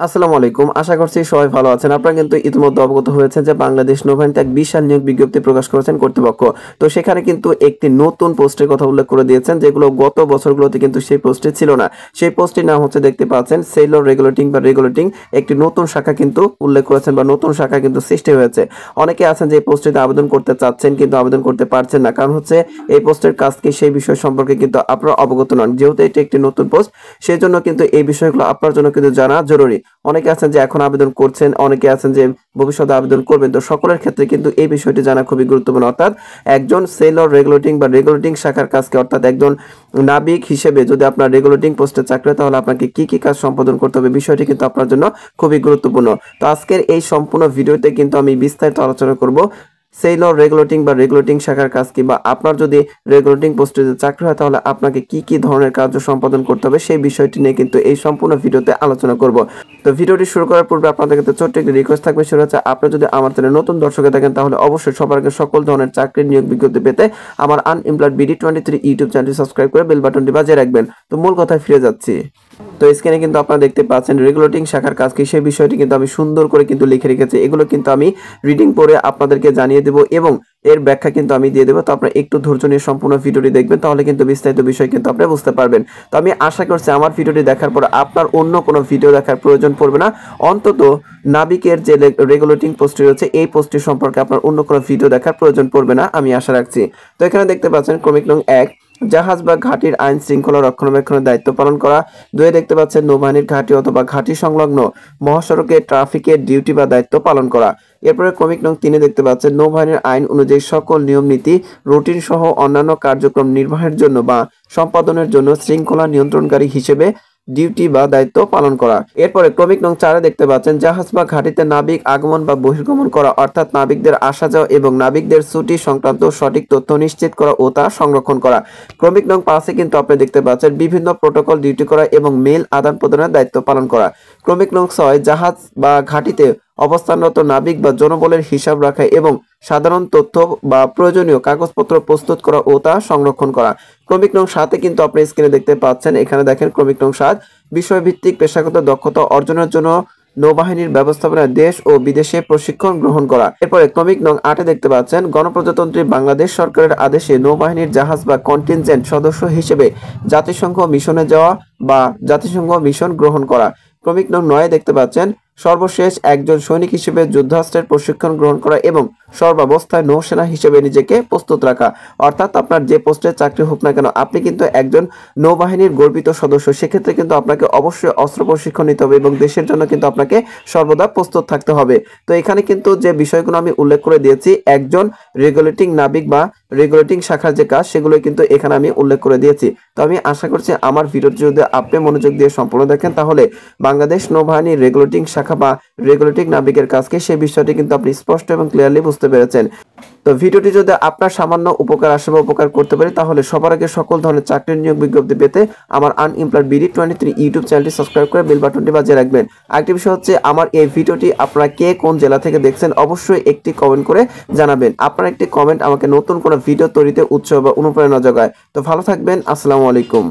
আসসালামু আলাইকুম। আশা করছি সবাই ভালো আছেন। আপনারা কিন্তু ইতিমধ্যে অবগত হয়েছেন যে বাংলাদেশ নৌবাহিনীতে এক বিশাল নিয়োগ বিজ্ঞপ্তি প্রকাশ করেছেন কর্তৃপক্ষ। তো সেখানে কিন্তু একটি নতুন পোস্টের কথা উল্লেখ করে দিয়েছেন, যেগুলো গত বছরগুলোতে কিন্তু সেই পোস্টে ছিল না। সেই পোস্টটির নাম হচ্ছে, দেখতে পাচ্ছেন, সেলর রেগুলেটিং বা রেগুলেটিং একটি নতুন শাখা কিন্তু উল্লেখ করেছেন বা নতুন শাখা কিন্তু সৃষ্টি হয়েছে। অনেকে আছেন যে এই পোস্টটিতে আবেদন করতে চাচ্ছেন কিন্তু আবেদন করতে পারছেন না, কারণ হচ্ছে এই পোস্টের কাজ কি সেই বিষয় সম্পর্কে কিন্তু আপনারা অবগত নন। যেহেতু এটি একটি নতুন পোস্ট, সেই জন্য কিন্তু এই বিষয়গুলো আপনার জন্য কিন্তু জানা জরুরি। অনেকে আছেন যে এখন আবেদন করছেন, অনেকে আছেন যে ভবিষ্যতে আবেদন করবেন। তো সকলের ক্ষেত্রে কিন্তু এই বিষয়টি জানা খুবই গুরুত্বপূর্ণ। অর্থাৎ একজন সেলর রেগুলেটিং বা রেগুলেটিং শাখার কাজকে, অর্থাৎ একজন নাবিক হিসেবে যদি আপনার রেগুলেটিং পোস্টে চাকরি হয়, তাহলে আপনাকে কি কি কাজ সম্পাদন করতে হবে, বিষয়টি কিন্তু আপনার জন্য খুবই গুরুত্বপূর্ণ। তো আজকের এই সম্পূর্ণ ভিডিওতে কিন্তু আমি বিস্তারিত আলোচনা করব সেলর রেগুলেটিং বা রেগুলেটিং শাখার কাজ কি, বা আপনার যদি রেগুলেটিং পোস্টে চাকরি হয় তাহলে আপনাকে কি কি ধরনের কার্য সম্পাদন করতে হবে সেই বিষয়টি নিয়ে কিন্তু এই সম্পূর্ণ ভিডিওতে আলোচনা করব। তো ভিডিওটি শুরু করার পূর্বে আপনাদের কাছে ছোট্ট একটি রিকোয়েস্ট থাকবে, সেটা হচ্ছে আপনি যদি আমার চ্যানেলে নতুন দর্শক থাকেন তাহলে অবশ্যই সবার আগে সকল ধরনের চাকরির নিয়োগ বিজ্ঞপ্তি পেতে আমার আনএমপ্লয়েড BD23 ইউটিউব চ্যানেলটি সাবস্ক্রাইব করে বেল বাটনটি বাজিয়ে রাখবেন। তো মূল কথায় ফিরে যাচ্ছি। তো স্ক্রিনে কিন্তু আপনারা দেখতে পাচ্ছেন রেগুলেটিং শাখার কাজ কি সেই বিষয়টি কিন্তু আমি সুন্দর করে কিন্তু লিখে রেখেছি। এগুলো কিন্তু আমি রিডিং করে আপনাদেরকে জানিয়ে দেব এবং এর ব্যাখ্যা কিন্তু আমি দিয়ে দেবো। তো আপনারা একটু ধৈর্য নিয়ে সম্পূর্ণ ভিডিওটি দেখবেন, তাহলে কিন্তু বিস্তারিত বিষয় কিন্তু আপনি বুঝতে পারবেন। তো আমি আশা করছি আমার ভিডিওটি দেখার পর আপনার অন্য কোনো ভিডিও দেখার প্রয়োজন পড়বে না। অন্তত নাবিকের যে রেগুলেটিং পোস্টটি রয়েছে এই পোস্টটি সম্পর্কে আপনার অন্য কোনো ভিডিও দেখার প্রয়োজন পড়বে না, আমি আশা রাখছি। তো এখানে দেখতে পাচ্ছেন ক্রমিক নং 1, জাহাজ বা ঘাটির আইন শৃঙ্খলা রক্ষণাবেক্ষণের দায়িত্ব পালন করা। 2 দেখতে পাচ্ছেন নৌবাহিনীর ঘাটি অথবা ঘাটি সংলগ্ন মহাসড়কে ট্রাফিকের ডিউটি বা দায়িত্ব পালন করা। এরপরে ক্রমিক নং 3 দেখতে পাচ্ছেন নৌবাহিনীর আইন অনুযায়ী সকল নিয়ম নীতি রুটিন সহ অন্যান্য কার্যক্রম নির্বাহের জন্য বা সম্পাদনের জন্য শৃঙ্খলা নিয়ন্ত্রণকারী হিসেবে ডিউটি বা দায়িত্ব পালন করা। এরপরে ক্রমিক নং 4 দেখতে পাচ্ছেন জাহাজ বা ঘাটিতে নাবিক আগমন বা বহির্গমন করা, অর্থাৎ নাবিকদের আসা যাওয়া এবং নাবিকদের ছুটি সংক্রান্ত সঠিক তথ্য নিশ্চিত করা ও তা সংরক্ষণ করা। ক্রমিক নং 5 কিন্তু আপনি দেখতে পাচ্ছেন বিভিন্ন প্রোটোকল ডিউটি করা এবং মেল আদান প্রদানের দায়িত্ব পালন করা। ক্রমিক নং 6 জাহাজ বা ঘাটিতে অবস্থানরত নাবিক বা জনবলের হিসাব রাখা এবং সাধারণ তথ্য বা প্রয়োজনীয় কাগজপত্র প্রস্তুত করা ও তা সংরক্ষণ করা। ক্রমিক নং 7 কিন্তু আপনি স্ক্রিনে দেখতে পাচ্ছেন, এখানে দেখেন ক্রমিক নং 7 বিষয়ভিত্তিক পেশাগত দক্ষতা অর্জনের জন্য নৌবাহিনীর ব্যবস্থাপনায় দেশ ও বিদেশে প্রশিক্ষণ গ্রহণ করা। এরপরে ক্রমিক নং 8 দেখতে পাচ্ছেন গণপ্রজাতন্ত্রী বাংলাদেশ সরকারের আদেশে নৌবাহিনীর জাহাজ বা কন্টিনজেন্ট সদস্য হিসেবে জাতিসংঘ মিশনে যাওয়া বা জাতিসংঘ মিশন গ্রহণ করা। ক্রমিক নং 9 দেখতে পাচ্ছেন সর্বশেষ একজন সৈনিক হিসেবে যুদ্ধাস্ত্রের প্রশিক্ষণ গ্রহণ করা এবং সর্বাবস্থায় নৌসেনা হিসেবে নিজেকে প্রস্তুত রাখা। অর্থাৎ আপনার যে পোস্টে চাকরি হোক না কেন, আপনি কিন্তু একজন নৌবাহিনীর গর্বিত সদস্য, সেক্ষেত্রে কিন্তু আপনাকে অবশ্যই অস্ত্র প্রশিক্ষণ নিতে হবে এবং দেশের জন্য কিন্তু আপনাকে সর্বদা প্রস্তুত থাকতে হবে। তো এখানে কিন্তু যে বিষয়গুলো আমি উল্লেখ করে দিয়েছি, একজন রেগুলেটিং নাবিক বা রেগুলেটিং শাখার যে কাজ, সেগুলো কিন্তু এখানে আমি উল্লেখ করে দিয়েছি। তো আমি আশা করছি আমার ভিডিওটি যদি আপনি মনোযোগ দিয়ে সম্পূর্ণ দেখেন, তাহলে বাংলাদেশ নৌবাহিনীর রেগুলেটিং শাখা বা রেগুলেটিং নাবিকের কাজকে সেই বিষয়টি কিন্তু আপনি স্পষ্ট এবং ক্লিয়ারলি বুঝতে পেরেছেন। তো ভিডিওটি যদি আপনার সামান্য উপকার আসে বা উপকার করতে পারে, তাহলে সবার আগে সকল ধরনের চাকরির নিয়োগ বিজ্ঞপ্তি পেতে আমার আনএমপ্লয়েড BD23 ইউটিউব চ্যানেলটি সাবস্ক্রাইব করে বেল বাটনটি বাজিয়ে রাখবেন। আরেকটি বিষয় হচ্ছে, আমার এই ভিডিওটি আপনারা কে কোন জেলা থেকে দেখছেন অবশ্যই একটি কমেন্ট করে জানাবেন। আপনার একটি কমেন্ট আমাকে নতুন কোনো ভিডিও তৈরিতে উৎসাহ বা অনুপ্রেরণা যোগায়। তো ভালো থাকবেন। আসসালামু আলাইকুম।